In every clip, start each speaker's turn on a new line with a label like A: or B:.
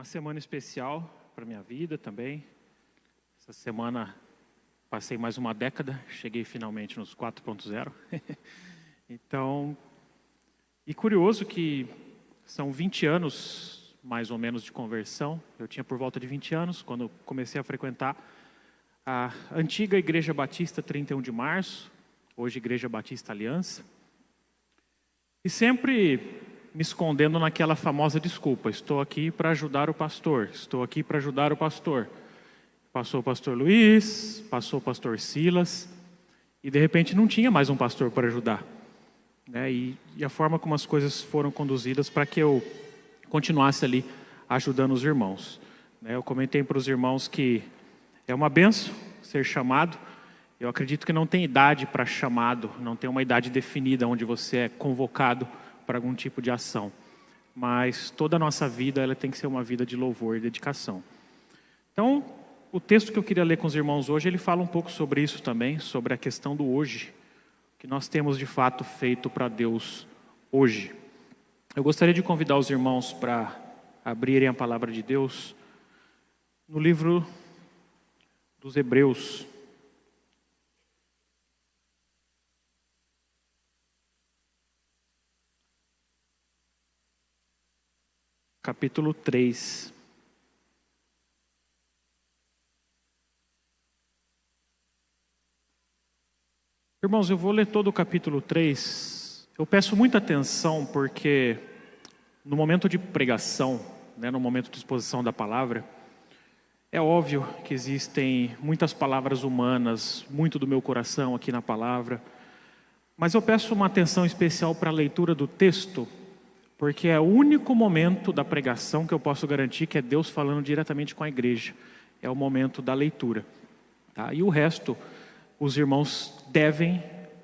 A: Uma semana especial para a minha vida também. Essa semana passei mais uma década, cheguei finalmente nos 4.0. Então, e curioso que são 20 anos, mais ou menos, de conversão. Eu tinha por volta de 20 anos, quando eu comecei a frequentar a antiga Igreja Batista 31 de Março, hoje Igreja Batista Aliança. E sempre me escondendo naquela famosa desculpa: estou aqui para ajudar o pastor, estou aqui para ajudar o pastor. Passou o pastor Luiz, passou o pastor Silas, e de repente não tinha mais um pastor para ajudar. E a forma como as coisas foram conduzidas para que eu continuasse ali ajudando os irmãos. Eu comentei para os irmãos que é uma benção ser chamado. Eu acredito que não tem idade para chamado, não tem uma idade definida onde você é convocado para algum tipo de ação. Mas toda a nossa vida ela tem que ser uma vida de louvor e dedicação. Então, o texto que eu queria ler com os irmãos hoje, ele fala um pouco sobre isso também, sobre a questão do hoje, que nós temos de fato feito para Deus hoje. Eu gostaria de convidar os irmãos para abrirem a palavra de Deus no livro dos Hebreus. Capítulo 3. Irmãos, eu vou ler todo o capítulo 3. Eu peço muita atenção porque no momento de pregação, no momento de exposição da palavra, é óbvio que existem muitas palavras humanas, muito do meu coração aqui na palavra, mas eu peço uma atenção especial para a leitura do texto, porque é o único momento da pregação que eu posso garantir que é Deus falando diretamente com a igreja. É o momento da leitura. Tá? E o resto, os irmãos devem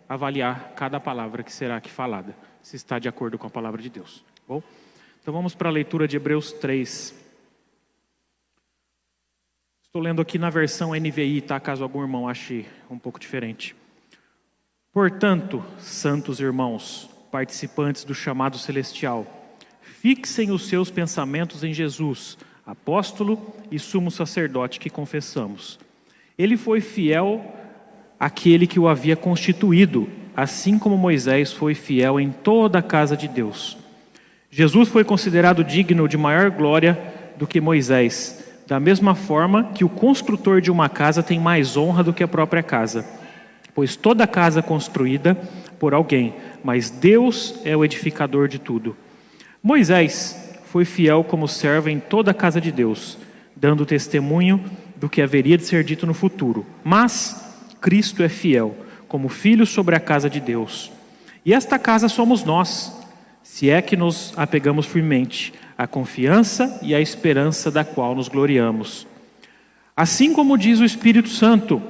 A: avaliar cada palavra que será aqui falada, se está de acordo com a palavra de Deus. Bom? Então vamos para a leitura de Hebreus 3. Estou lendo aqui na versão NVI, tá? Caso algum irmão ache um pouco diferente. Portanto, santos irmãos, participantes do chamado celestial, fixem os seus pensamentos em Jesus, apóstolo e sumo sacerdote que confessamos. Ele foi fiel àquele que o havia constituído, assim como Moisés foi fiel em toda a casa de Deus. Jesus foi considerado digno de maior glória do que Moisés, da mesma forma que o construtor de uma casa tem mais honra do que a própria casa, pois toda casa construída por alguém, mas Deus é o edificador de tudo. Moisés foi fiel como servo em toda a casa de Deus, dando testemunho do que haveria de ser dito no futuro. Mas Cristo é fiel, como filho sobre a casa de Deus. E esta casa somos nós, se é que nos apegamos firmemente à confiança e à esperança da qual nos gloriamos. Assim como diz o Espírito Santo,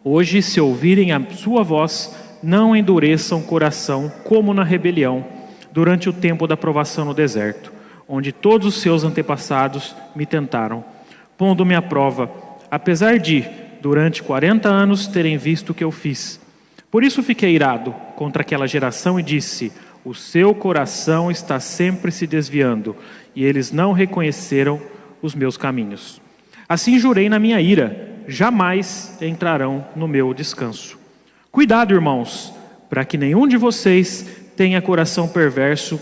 A: hoje, se ouvirem a sua voz, não endureçam o coração como na rebelião, durante o tempo da provação no deserto, onde todos os seus antepassados me tentaram, pondo-me à prova, apesar de, durante 40 anos, terem visto o que eu fiz. Por isso fiquei irado contra aquela geração e disse: o seu coração está sempre se desviando, e eles não reconheceram os meus caminhos. Assim jurei na minha ira: jamais entrarão no meu descanso. Cuidado, irmãos, para que nenhum de vocês tenha coração perverso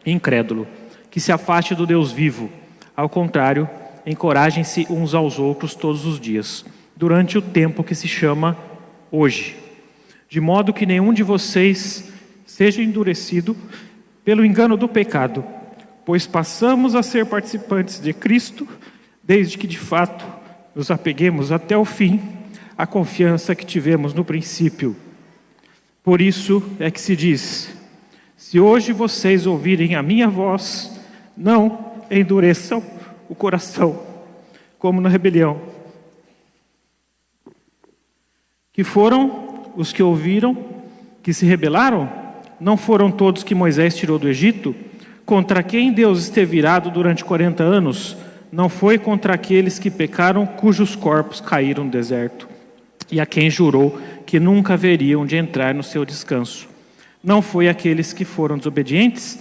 A: e incrédulo, que se afaste do Deus vivo. Ao contrário, encorajem-se uns aos outros todos os dias, durante o tempo que se chama hoje, de modo que nenhum de vocês seja endurecido pelo engano do pecado, pois passamos a ser participantes de Cristo, desde que de fato nos apeguemos até o fim à confiança que tivemos no princípio. Por isso é que se diz: se hoje vocês ouvirem a minha voz, não endureçam o coração, como na rebelião. Que foram os que ouviram, que se rebelaram? Não foram todos que Moisés tirou do Egito? Contra quem Deus esteve irado durante 40 anos? Não foi contra aqueles que pecaram, cujos corpos caíram no deserto, e a quem jurou que nunca haveriam de entrar no seu descanso. Não foi aqueles que foram desobedientes?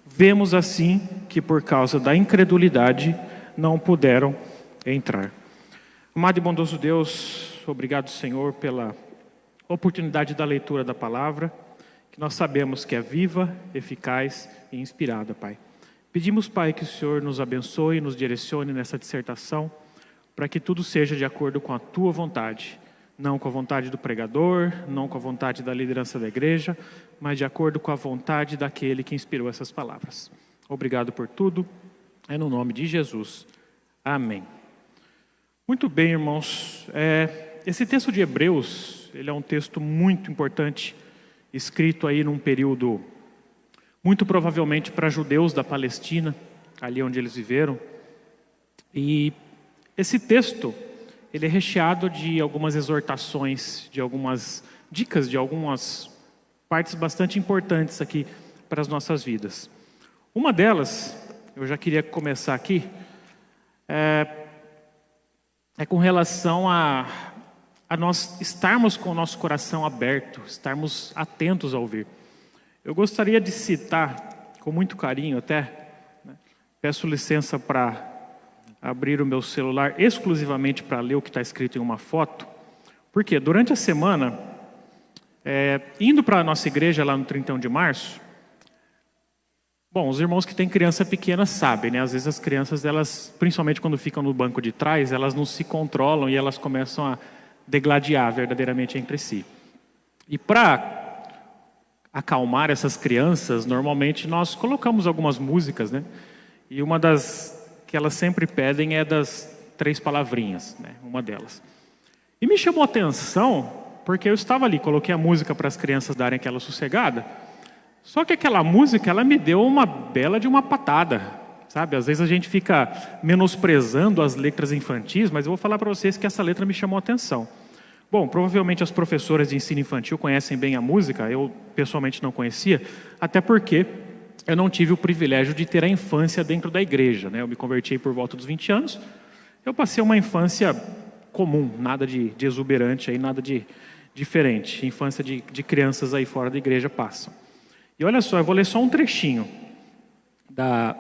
A: Vemos assim que por causa da incredulidade não puderam entrar. Amado e bondoso Deus, obrigado, Senhor, pela oportunidade da leitura da palavra, que nós sabemos que é viva, eficaz e inspirada, Pai. Pedimos, Pai, que o Senhor nos abençoe e nos direcione nessa dissertação, para que tudo seja de acordo com a Tua vontade, não com a vontade do pregador, não com a vontade da liderança da igreja, mas de acordo com a vontade daquele que inspirou essas palavras. Obrigado por tudo, é no nome de Jesus. Amém. Muito bem, irmãos. Esse texto de Hebreus, ele é um texto muito importante, escrito aí num período muito provavelmente para judeus da Palestina, ali onde eles viveram. E esse texto, ele é recheado de algumas exortações, de algumas dicas, de algumas partes bastante importantes aqui para as nossas vidas. Uma delas, eu já queria começar aqui, é com relação a nós estarmos com o nosso coração aberto, estarmos atentos a ouvir. Eu gostaria de citar, com muito carinho até, peço licença para abrir o meu celular exclusivamente para ler o que está escrito em uma foto, porque durante a semana, indo para a nossa igreja lá no 31 de março, bom, os irmãos que têm criança pequena sabem, né? Às vezes as crianças, elas, principalmente quando ficam no banco de trás, elas não se controlam e elas começam a degladiar verdadeiramente entre si. E para acalmar essas crianças, normalmente nós colocamos algumas músicas, né? E uma das que elas sempre pedem é das 3 palavrinhas, né? Uma delas. E me chamou a atenção, porque eu estava ali, coloquei a música para as crianças darem aquela sossegada, só que aquela música, ela me deu uma bela de uma patada, sabe? Às vezes a gente fica menosprezando as letras infantis, mas eu vou falar para vocês que essa letra me chamou a atenção. Bom, provavelmente as professoras de ensino infantil conhecem bem a música, eu pessoalmente não conhecia, até porque eu não tive o privilégio de ter a infância dentro da igreja, né? Eu me converti por volta dos 20 anos, eu passei uma infância comum, nada de exuberante, aí, nada de diferente, infância de crianças aí fora da igreja passam. E olha só, eu vou ler só um trechinho da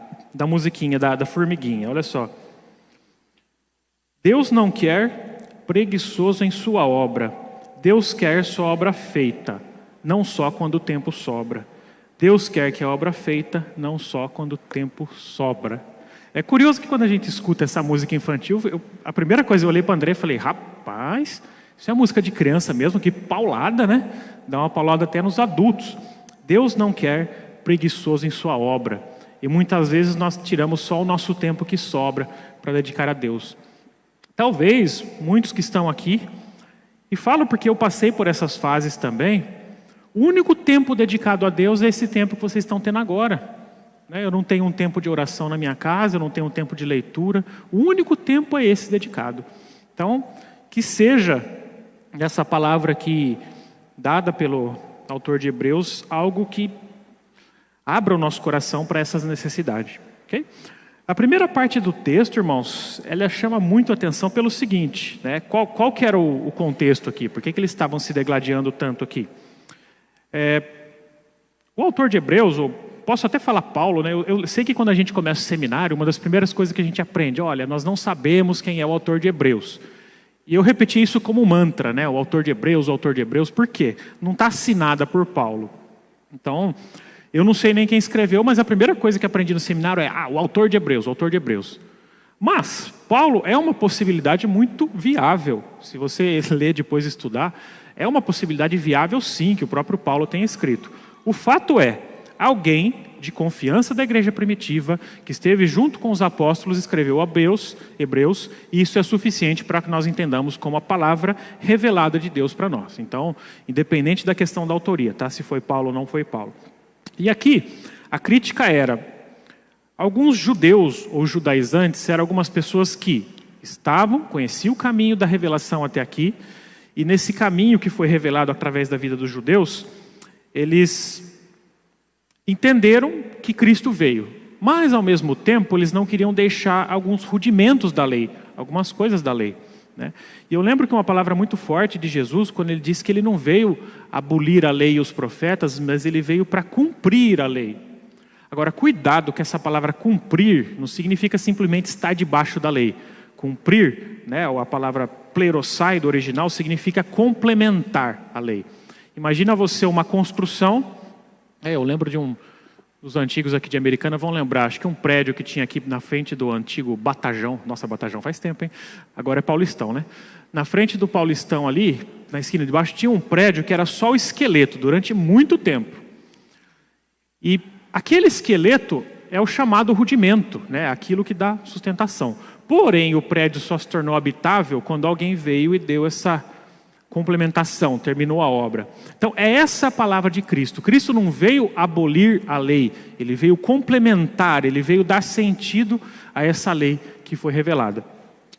A: musiquinha, da formiguinha, olha só. Deus não quer preguiçoso em sua obra, Deus quer sua obra feita, não só quando o tempo sobra. Deus quer que a obra feita, não só quando o tempo sobra. É curioso que quando a gente escuta essa música infantil, a primeira coisa eu olhei para o André e falei, rapaz, isso é música de criança mesmo, que paulada, né? Dá uma paulada até nos adultos. Deus não quer preguiçoso em sua obra. E muitas vezes nós tiramos só o nosso tempo que sobra para dedicar a Deus. Talvez muitos que estão aqui, e falo porque eu passei por essas fases também, o único tempo dedicado a Deus é esse tempo que vocês estão tendo agora. Eu não tenho um tempo de oração na minha casa, eu não tenho um tempo de leitura, o único tempo é esse dedicado. Então, que seja essa palavra aqui dada pelo autor de Hebreus, algo que abra o nosso coração para essas necessidades. Okay? A primeira parte do texto, irmãos, ela chama muito a atenção pelo seguinte, né? Qual que era o contexto aqui? Por que eles estavam se degladiando tanto aqui? O autor de Hebreus, ou posso até falar Paulo, né? Eu sei que quando a gente começa o seminário, uma das primeiras coisas que a gente aprende, olha, nós não sabemos quem é o autor de Hebreus. E eu repeti isso como mantra, né? O autor de Hebreus, por quê? Não está assinada por Paulo. Então, eu não sei nem quem escreveu, mas a primeira coisa que aprendi no seminário é, o autor de Hebreus. Mas, Paulo é uma possibilidade muito viável. Se você ler depois e estudar, é uma possibilidade viável sim, que o próprio Paulo tenha escrito. O fato é, alguém de confiança da igreja primitiva, que esteve junto com os apóstolos, escreveu Hebreus, e isso é suficiente para que nós entendamos como a palavra revelada de Deus para nós. Então, independente da questão da autoria, tá? Se foi Paulo ou não foi Paulo. E aqui, a crítica era, alguns judeus ou judaizantes eram algumas pessoas que conheciam o caminho da revelação até aqui, e nesse caminho que foi revelado através da vida dos judeus, eles entenderam que Cristo veio, mas ao mesmo tempo eles não queriam deixar alguns rudimentos da lei, algumas coisas da lei, né? E eu lembro que uma palavra muito forte de Jesus, quando ele disse que ele não veio abolir a lei e os profetas, mas ele veio para cumprir a lei. Agora, cuidado que essa palavra cumprir não significa simplesmente estar debaixo da lei. Cumprir, né, ou a palavra plerosai do original, significa complementar a lei. Imagina você uma construção, eu lembro de dos antigos aqui de Americana vão lembrar, acho que um prédio que tinha aqui na frente do antigo Batajão, nossa, Batajão faz tempo, hein? Agora é Paulistão, né? Na frente do Paulistão ali, na esquina de baixo, tinha um prédio que era só o esqueleto durante muito tempo. E aquele esqueleto é o chamado rudimento, né? Aquilo que dá sustentação. Porém, o prédio só se tornou habitável quando alguém veio e deu essa complementação, terminou a obra. Então, é essa a palavra de Cristo. Cristo não veio abolir a lei, ele veio complementar, ele veio dar sentido a essa lei que foi revelada.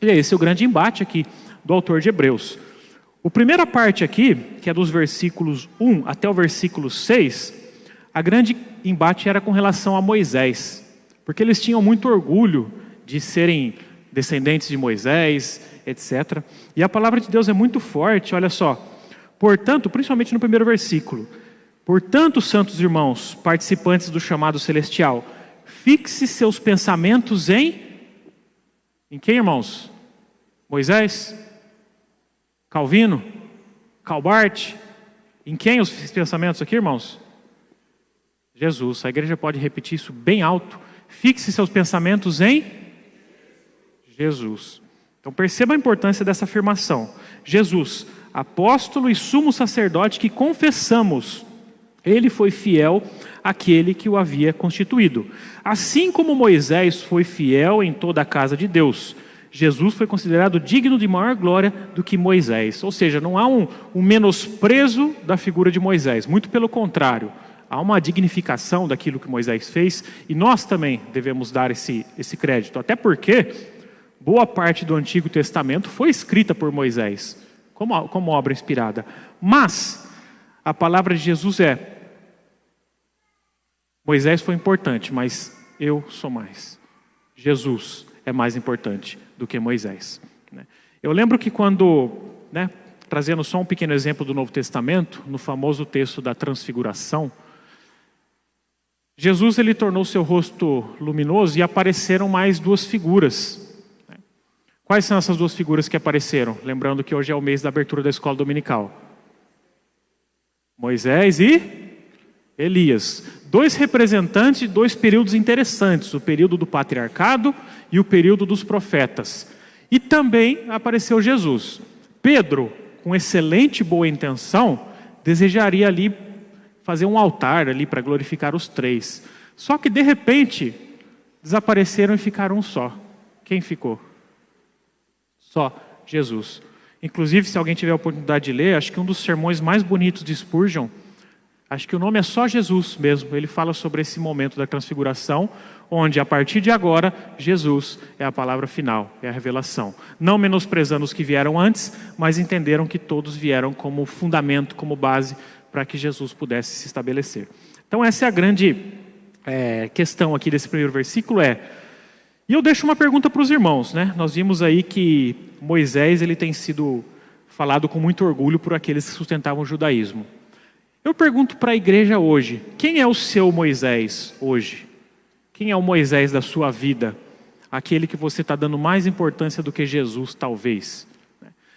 A: E é esse o grande embate aqui do autor de Hebreus. A primeira parte aqui, que é dos versículos 1 até o versículo 6, a grande embate era com relação a Moisés, porque eles tinham muito orgulho de serem descendentes de Moisés, etc. E a palavra de Deus é muito forte, olha só. Portanto, principalmente no primeiro versículo, portanto, santos irmãos, participantes do chamado celestial, fixe seus pensamentos em quem, irmãos? Moisés? Calvino? Calbart? Em quem os pensamentos aqui, irmãos? Jesus. A igreja pode repetir isso bem alto. Fixe seus pensamentos em Jesus. Então perceba a importância dessa afirmação. Jesus, apóstolo e sumo sacerdote que confessamos, ele foi fiel àquele que o havia constituído. Assim como Moisés foi fiel em toda a casa de Deus, Jesus foi considerado digno de maior glória do que Moisés. Ou seja, não há um menosprezo da figura de Moisés, muito pelo contrário. Há uma dignificação daquilo que Moisés fez e nós também devemos dar esse crédito. Até porque boa parte do Antigo Testamento foi escrita por Moisés, como obra inspirada. Mas a palavra de Jesus é: Moisés foi importante, mas eu sou mais. Jesus é mais importante do que Moisés. Eu lembro que quando, trazendo só um pequeno exemplo do Novo Testamento, no famoso texto da transfiguração, Jesus ele tornou seu rosto luminoso e apareceram mais duas figuras. Quais são essas duas figuras que apareceram? Lembrando que hoje é o mês da abertura da escola dominical. Moisés e Elias. Dois representantes de dois períodos interessantes, o período do patriarcado e o período dos profetas. E também apareceu Jesus. Pedro, com excelente boa intenção, desejaria ali fazer um altar ali para glorificar os três. Só que de repente desapareceram e ficaram um só. Quem ficou? Só Jesus. Inclusive, se alguém tiver a oportunidade de ler, acho que um dos sermões mais bonitos de Spurgeon, acho que o nome é só Jesus mesmo. Ele fala sobre esse momento da transfiguração, onde a partir de agora, Jesus é a palavra final, é a revelação. Não menosprezando os que vieram antes, mas entenderam que todos vieram como fundamento, como base, para que Jesus pudesse se estabelecer. Então essa é a grande questão aqui desse primeiro versículo e eu deixo uma pergunta para os irmãos, Nós vimos aí que Moisés ele tem sido falado com muito orgulho por aqueles que sustentavam o judaísmo. Eu pergunto para a igreja hoje, quem é o seu Moisés hoje? Quem é o Moisés da sua vida? Aquele que você está dando mais importância do que Jesus, talvez.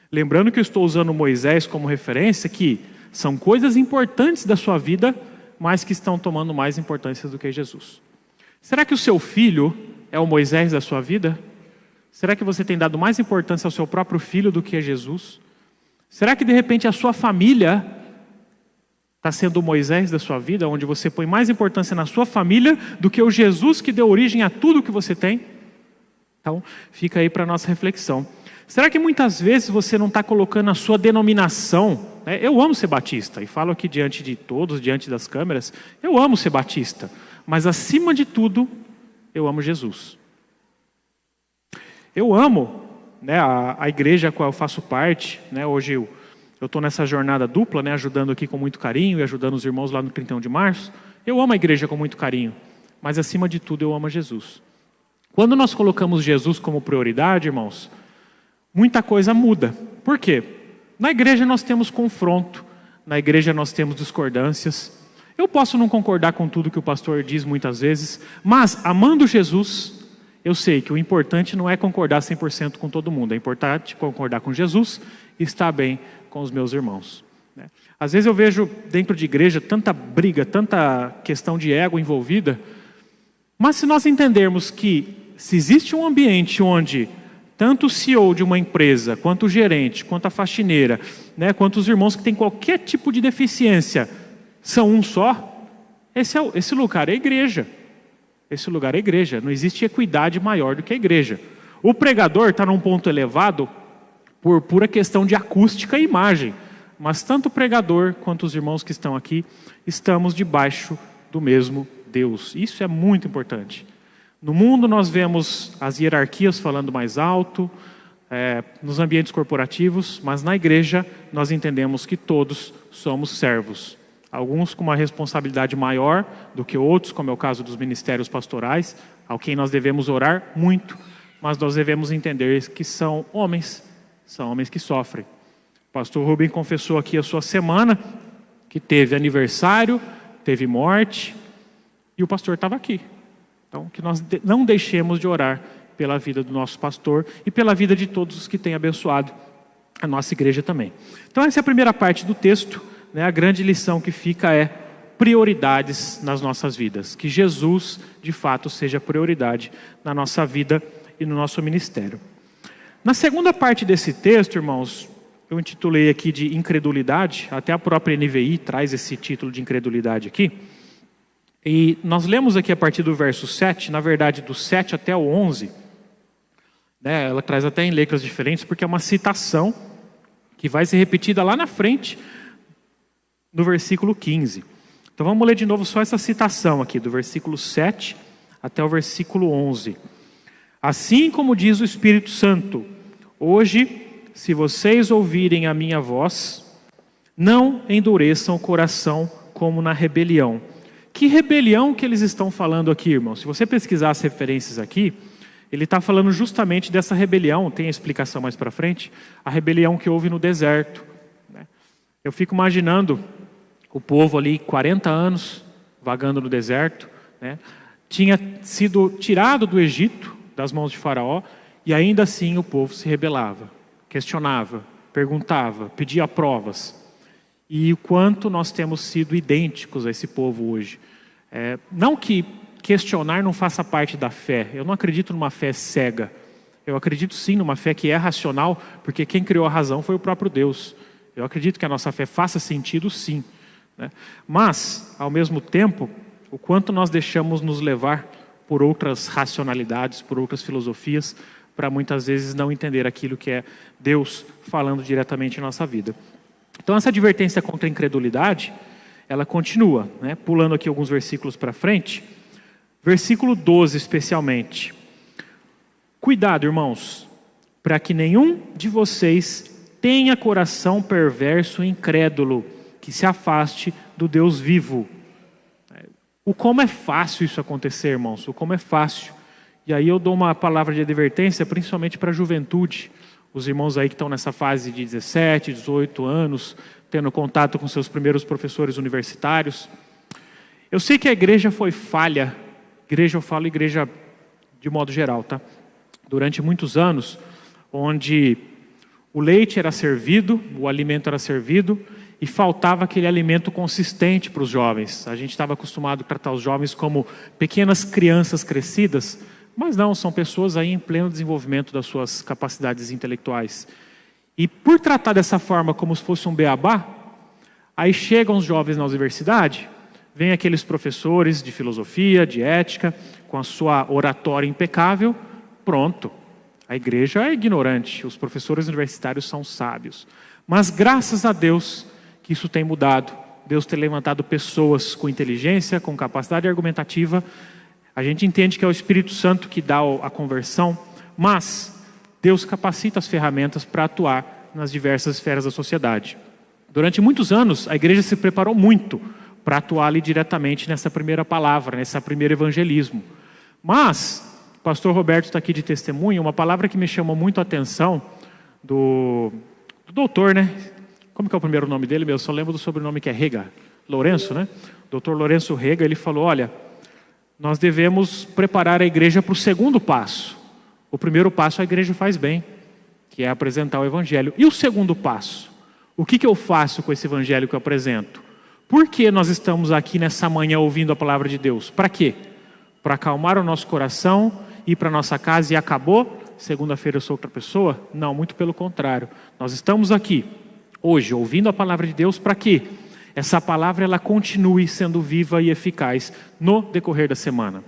A: Lembrando que eu estou usando Moisés como referência, que são coisas importantes da sua vida, mas que estão tomando mais importância do que Jesus. Será que o seu filho é o Moisés da sua vida? Será que você tem dado mais importância ao seu próprio filho do que a Jesus? Será que de repente a sua família está sendo o Moisés da sua vida, onde você põe mais importância na sua família do que o Jesus que deu origem a tudo que você tem? Então, fica aí para a nossa reflexão. Será que muitas vezes você não está colocando a sua denominação? Eu amo ser batista, e falo aqui diante de todos, diante das câmeras, eu amo ser batista, mas acima de tudo, eu amo Jesus. Eu amo a igreja a qual eu faço parte, hoje eu estou nessa jornada dupla, ajudando aqui com muito carinho e ajudando os irmãos lá no 31 de março. Eu amo a igreja com muito carinho, mas acima de tudo eu amo Jesus. Quando nós colocamos Jesus como prioridade, irmãos, muita coisa muda. Por quê? Na igreja nós temos confronto, na igreja nós temos discordâncias. Eu posso não concordar com tudo que o pastor diz muitas vezes, mas amando Jesus, eu sei que o importante não é concordar 100% com todo mundo. É importante concordar com Jesus e estar bem com os meus irmãos. Às vezes eu vejo dentro de igreja tanta briga, tanta questão de ego envolvida, mas se nós entendermos que se existe um ambiente onde tanto o CEO de uma empresa, quanto o gerente, quanto a faxineira, quanto os irmãos que têm qualquer tipo de deficiência, são um só, esse lugar é a igreja. Esse lugar é a igreja. Não existe equidade maior do que a igreja. O pregador está num ponto elevado por pura questão de acústica e imagem. Mas tanto o pregador quanto os irmãos que estão aqui, estamos debaixo do mesmo Deus. Isso é muito importante. No mundo nós vemos as hierarquias falando mais alto, nos ambientes corporativos, mas na igreja nós entendemos que todos somos servos. Alguns com uma responsabilidade maior do que outros, como é o caso dos ministérios pastorais, ao quem nós devemos orar muito, mas nós devemos entender que são homens que sofrem. O pastor Rubem confessou aqui a sua semana, que teve aniversário, teve morte, e o pastor estava aqui. Então, que nós não deixemos de orar pela vida do nosso pastor e pela vida de todos os que têm abençoado a nossa igreja também. Então, essa é a primeira parte do texto. A grande lição que fica é prioridades nas nossas vidas. Que Jesus, de fato, seja prioridade na nossa vida e no nosso ministério. Na segunda parte desse texto, irmãos, eu intitulei aqui de incredulidade, até a própria NVI traz esse título de incredulidade aqui. E nós lemos aqui a partir do verso 7, na verdade do 7 até o 11, ela traz até em letras diferentes, porque é uma citação que vai ser repetida lá na frente, no versículo 15. Então vamos ler de novo só essa citação aqui, do versículo 7 até o versículo 11. Assim como diz o Espírito Santo, hoje, se vocês ouvirem a minha voz, não endureçam o coração como na rebelião. Que rebelião que eles estão falando aqui, irmãos? Se você pesquisar as referências aqui, ele está falando justamente dessa rebelião, tem a explicação mais para frente, a rebelião que houve no deserto. Eu fico imaginando o povo ali, 40 anos, vagando no deserto, tinha sido tirado do Egito, das mãos de Faraó, e ainda assim o povo se rebelava, questionava, perguntava, pedia provas. E o quanto nós temos sido idênticos a esse povo hoje. Não que questionar não faça parte da fé. Eu não acredito numa fé cega. Eu acredito sim numa fé que é racional, porque quem criou a razão foi o próprio Deus. Eu acredito que a nossa fé faça sentido sim. Mas, ao mesmo tempo, o quanto nós deixamos nos levar por outras racionalidades, por outras filosofias, para muitas vezes não entender aquilo que é Deus falando diretamente em nossa vida. Então essa advertência contra a incredulidade, ela continua, pulando aqui alguns versículos para frente. Versículo 12 especialmente. Cuidado, irmãos, para que nenhum de vocês tenha coração perverso e incrédulo, que se afaste do Deus vivo. O como é fácil isso acontecer, irmãos, o como é fácil. E aí eu dou uma palavra de advertência, principalmente para a juventude. Os irmãos aí que estão nessa fase de 17, 18 anos, tendo contato com seus primeiros professores universitários. Eu sei que a igreja foi falha, igreja, eu falo igreja de modo geral, tá? Durante muitos anos, onde o leite era servido, o alimento era servido, e faltava aquele alimento consistente para os jovens. A gente estava acostumado a tratar os jovens como pequenas crianças crescidas, mas não, são pessoas aí em pleno desenvolvimento das suas capacidades intelectuais. E por tratar dessa forma como se fosse um beabá, aí chegam os jovens na universidade, vem aqueles professores de filosofia, de ética, com a sua oratória impecável, pronto. A igreja é ignorante, os professores universitários são sábios. Mas graças a Deus que isso tem mudado. Deus tem levantado pessoas com inteligência, com capacidade argumentativa. A gente entende que é o Espírito Santo que dá a conversão, mas Deus capacita as ferramentas para atuar nas diversas esferas da sociedade. Durante muitos anos, a igreja se preparou muito para atuar ali diretamente nessa primeira palavra, nesse primeiro evangelismo. Mas, o pastor Roberto está aqui de testemunho, uma palavra que me chamou muito a atenção do doutor, Como que é o primeiro nome dele? Eu só lembro do sobrenome que é Rega, Lourenço, Dr. Lourenço Rega, ele falou, olha, nós devemos preparar a igreja para o segundo passo. O primeiro passo a igreja faz bem, que é apresentar o evangelho. E o segundo passo? O que eu faço com esse evangelho que eu apresento? Por que nós estamos aqui nessa manhã ouvindo a palavra de Deus? Para quê? Para acalmar o nosso coração, ir para a nossa casa e acabou? Segunda-feira eu sou outra pessoa? Não, muito pelo contrário. Nós estamos aqui, hoje, ouvindo a palavra de Deus para quê? Essa palavra ela continue sendo viva e eficaz no decorrer da semana.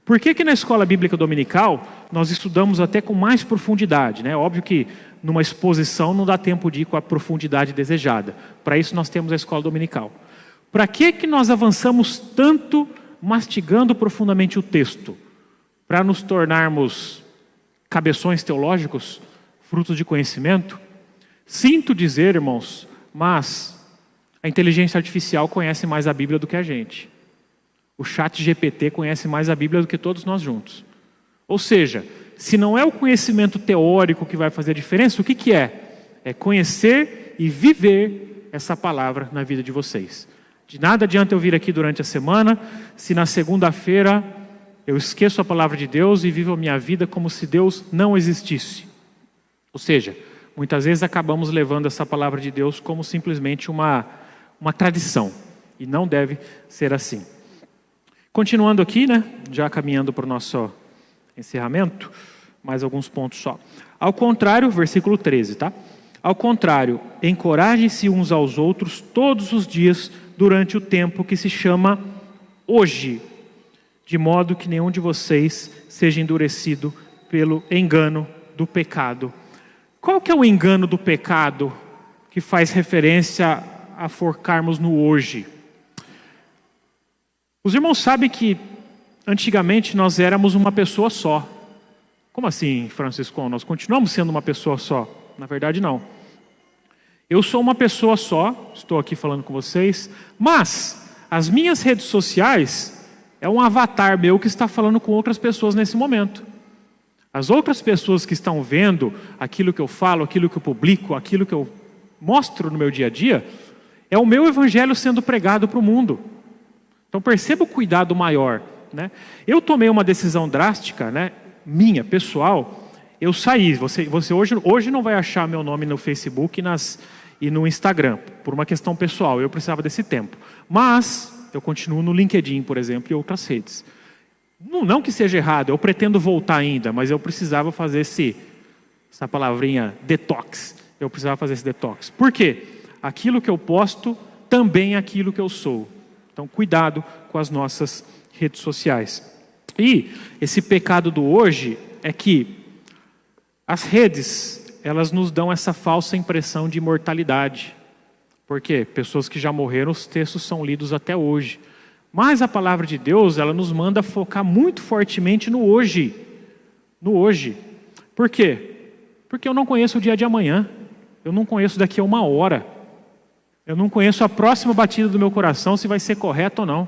A: Por que na escola bíblica dominical nós estudamos até com mais profundidade, né? Óbvio que numa exposição não dá tempo de ir com a profundidade desejada. Para isso nós temos a escola dominical. Para que nós avançamos tanto mastigando profundamente o texto? Para nos tornarmos cabeções teológicos, frutos de conhecimento? Sinto dizer, irmãos, mas a inteligência artificial conhece mais a Bíblia do que a gente. O ChatGPT conhece mais a Bíblia do que todos nós juntos. Ou seja, se não é o conhecimento teórico que vai fazer a diferença, o que é? É conhecer e viver essa palavra na vida de vocês. De nada adianta eu vir aqui durante a semana, se na segunda-feira eu esqueço a palavra de Deus e vivo a minha vida como se Deus não existisse. Ou seja, muitas vezes acabamos levando essa palavra de Deus como simplesmente uma tradição. E não deve ser assim. Continuando aqui, né? Já caminhando para o nosso encerramento, mais alguns pontos só. Ao contrário, versículo 13, tá? Ao contrário, encorajem-se uns aos outros todos os dias durante o tempo que se chama hoje, de modo que nenhum de vocês seja endurecido pelo engano do pecado. Qual que é o engano do pecado que faz referência a focarmos no hoje? Os irmãos sabem que antigamente nós éramos uma pessoa só. Como assim, Francisco? Nós continuamos sendo uma pessoa só? Na verdade, não. Eu sou uma pessoa só, estou aqui falando com vocês, mas as minhas redes sociais é um avatar meu que está falando com outras pessoas nesse momento. As outras pessoas que estão vendo aquilo que eu falo, aquilo que eu publico, aquilo que eu mostro no meu dia a dia, é o meu evangelho sendo pregado para o mundo. Então perceba o cuidado maior, né? Eu tomei uma decisão drástica, né, minha, pessoal. Eu saí, você hoje não vai achar meu nome no Facebook e no Instagram, por uma questão pessoal, eu precisava desse tempo. Mas eu continuo no LinkedIn, por exemplo, e outras redes. Não que seja errado, eu pretendo voltar ainda, mas eu precisava fazer essa palavrinha detox. Eu precisava fazer esse detox. Por quê? Aquilo que eu posto também é aquilo que eu sou. Então, cuidado com as nossas redes sociais. E esse pecado do hoje é que as redes, elas nos dão essa falsa impressão de imortalidade. Por quê? Pessoas que já morreram, os textos são lidos até hoje. Mas a palavra de Deus, ela nos manda focar muito fortemente no hoje. No hoje. Por quê? Porque eu não conheço o dia de amanhã. Eu não conheço daqui a 1 hora. Eu não conheço a próxima batida do meu coração, se vai ser correto ou não.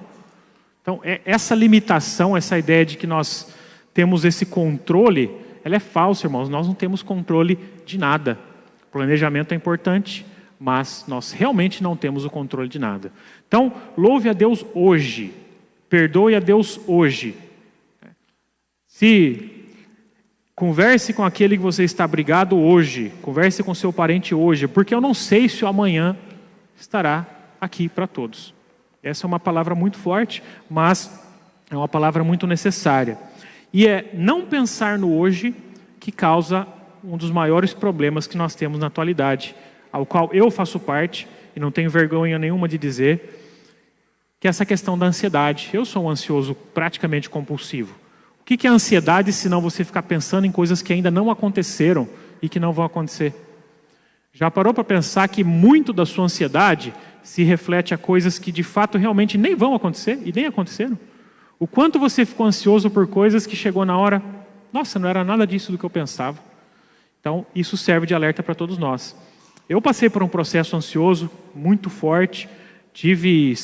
A: Então, essa limitação, essa ideia de que nós temos esse controle, ela é falsa, irmãos. Nós não temos controle de nada. O planejamento é importante, mas nós realmente não temos o controle de nada. Então, louve a Deus hoje. Perdoe a Deus hoje. Converse com aquele que você está brigado hoje. Converse com seu parente hoje. Porque eu não sei se o amanhã estará aqui para todos. Essa é uma palavra muito forte, mas é uma palavra muito necessária. E é não pensar no hoje que causa um dos maiores problemas que nós temos na atualidade, ao qual eu faço parte, e não tenho vergonha nenhuma de dizer, que é essa questão da ansiedade. Eu sou um ansioso praticamente compulsivo. O que é ansiedade, se não você ficar pensando em coisas que ainda não aconteceram e que não vão acontecer? Já parou para pensar que muito da sua ansiedade se reflete a coisas que de fato realmente nem vão acontecer e nem aconteceram? O quanto você ficou ansioso por coisas que chegou na hora, nossa, não era nada disso do que eu pensava. Então, isso serve de alerta para todos nós. Eu passei por um processo ansioso muito forte, tive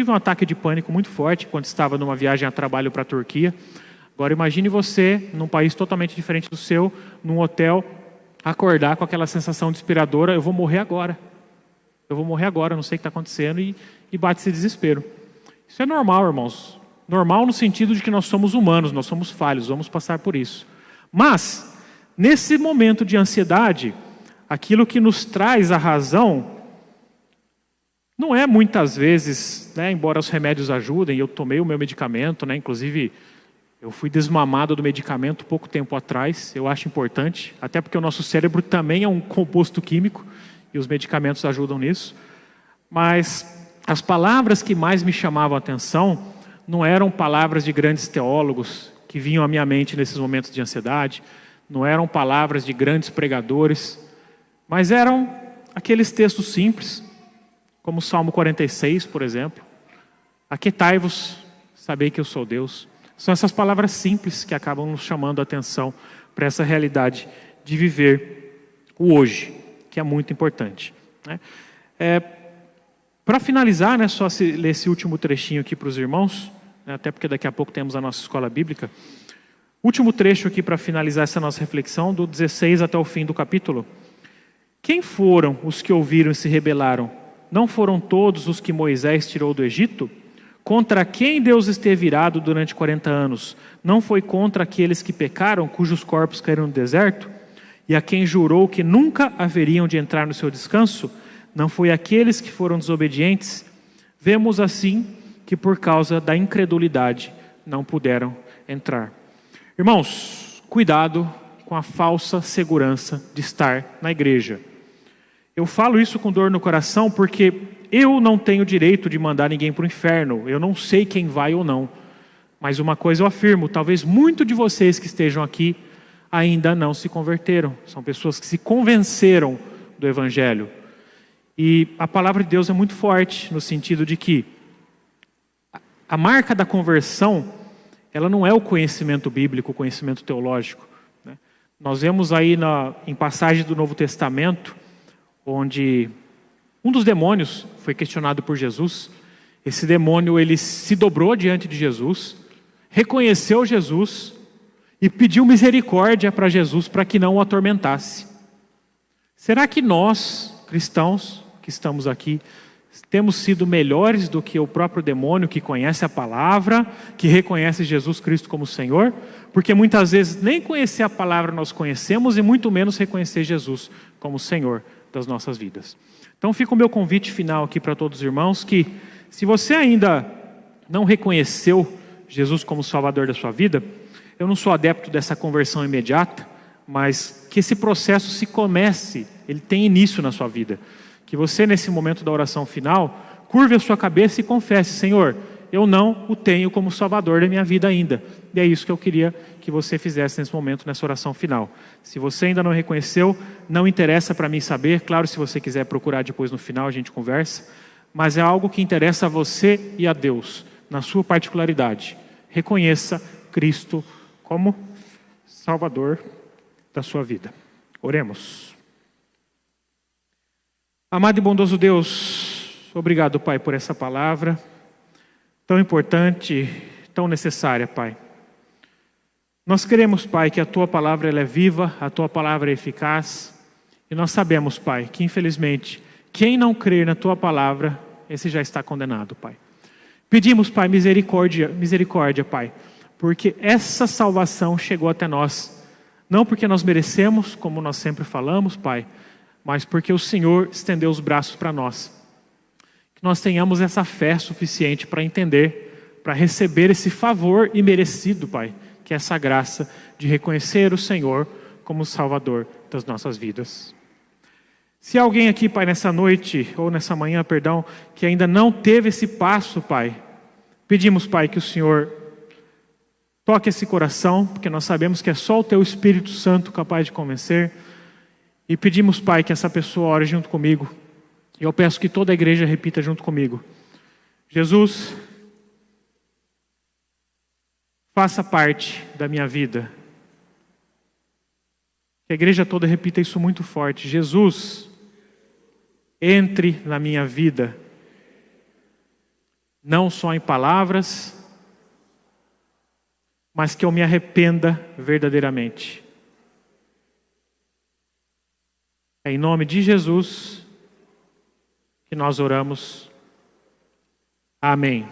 A: um ataque de pânico muito forte quando estava numa viagem a trabalho para a Turquia. Agora imagine você, num país totalmente diferente do seu, num hotel, acordar com aquela sensação desesperadora, eu vou morrer agora, não sei o que está acontecendo, e bate esse desespero. Isso é normal, irmãos. Normal no sentido de que nós somos humanos, nós somos falhos, vamos passar por isso. Mas, nesse momento de ansiedade, aquilo que nos traz a razão não é muitas vezes, né, embora os remédios ajudem, eu tomei o meu medicamento, né, inclusive eu fui desmamado do medicamento pouco tempo atrás, eu acho importante, até porque o nosso cérebro também é um composto químico e os medicamentos ajudam nisso. Mas as palavras que mais me chamavam a atenção não eram palavras de grandes teólogos que vinham à minha mente nesses momentos de ansiedade, não eram palavras de grandes pregadores, mas eram aqueles textos simples, como o Salmo 46, por exemplo. Aquietai-vos, sabei que eu sou Deus. São essas palavras simples que acabam nos chamando a atenção para essa realidade de viver o hoje, que é muito importante, né? Para finalizar, né, só ler esse último trechinho aqui para os irmãos, né, até porque daqui a pouco temos a nossa escola bíblica. Último trecho aqui para finalizar essa nossa reflexão, do 16 até o fim do capítulo. Quem foram os que ouviram e se rebelaram? Não foram todos os que Moisés tirou do Egito? Contra quem Deus esteve irado durante 40 anos? Não foi contra aqueles que pecaram, cujos corpos caíram no deserto? E a quem jurou que nunca haveriam de entrar no seu descanso? Não foi aqueles que foram desobedientes? Vemos assim que por causa da incredulidade não puderam entrar. Irmãos, cuidado com a falsa segurança de estar na igreja. Eu falo isso com dor no coração porque eu não tenho direito de mandar ninguém para o inferno. Eu não sei quem vai ou não. Mas uma coisa eu afirmo, talvez muitos de vocês que estejam aqui ainda não se converteram. São pessoas que se convenceram do Evangelho. E a palavra de Deus é muito forte no sentido de que a marca da conversão, ela não é o conhecimento bíblico, o conhecimento teológico, né? Nós vemos aí em passagem do Novo Testamento, onde um dos demônios foi questionado por Jesus. Esse demônio, ele se dobrou diante de Jesus, reconheceu Jesus e pediu misericórdia para Jesus para que não o atormentasse. Será que nós, cristãos, que estamos aqui, temos sido melhores do que o próprio demônio que conhece a palavra, que reconhece Jesus Cristo como Senhor? Porque muitas vezes nem conhecer a palavra nós conhecemos e muito menos reconhecer Jesus como Senhor das nossas vidas. Então fica o meu convite final aqui para todos os irmãos, que se você ainda não reconheceu Jesus como Salvador da sua vida, eu não sou adepto dessa conversão imediata, mas que esse processo ele tem início na sua vida. Que você, nesse momento da oração final, curve a sua cabeça e confesse: Senhor, eu não o tenho como Salvador da minha vida ainda. E é isso que eu queria que você fizesse nesse momento, nessa oração final. Se você ainda não reconheceu, não interessa para mim saber. Claro, se você quiser procurar depois no final, a gente conversa. Mas é algo que interessa a você e a Deus, na sua particularidade. Reconheça Cristo como Salvador da sua vida. Oremos. Amado e bondoso Deus, obrigado, Pai, por essa palavra tão importante, tão necessária, Pai. Nós queremos, Pai, que a Tua palavra ela é viva, a Tua palavra é eficaz, e nós sabemos, Pai, que infelizmente, quem não crer na Tua palavra, esse já está condenado, Pai. Pedimos, Pai, misericórdia, Pai, porque essa salvação chegou até nós, não porque nós merecemos, como nós sempre falamos, Pai, mas porque o Senhor estendeu os braços para nós. Que nós tenhamos essa fé suficiente para entender, para receber esse favor imerecido, Pai, que é essa graça de reconhecer o Senhor como o Salvador das nossas vidas. Se alguém aqui, Pai, nessa noite, ou nessa manhã, perdão, que ainda não teve esse passo, Pai, pedimos, Pai, que o Senhor toque esse coração, porque nós sabemos que é só o Teu Espírito Santo capaz de convencer. E pedimos, Pai, que essa pessoa ore junto comigo. E eu peço que toda a igreja repita junto comigo: Jesus, faça parte da minha vida. Que a igreja toda repita isso muito forte: Jesus, entre na minha vida. Não só em palavras, mas que eu me arrependa verdadeiramente. É em nome de Jesus que nós oramos. Amém.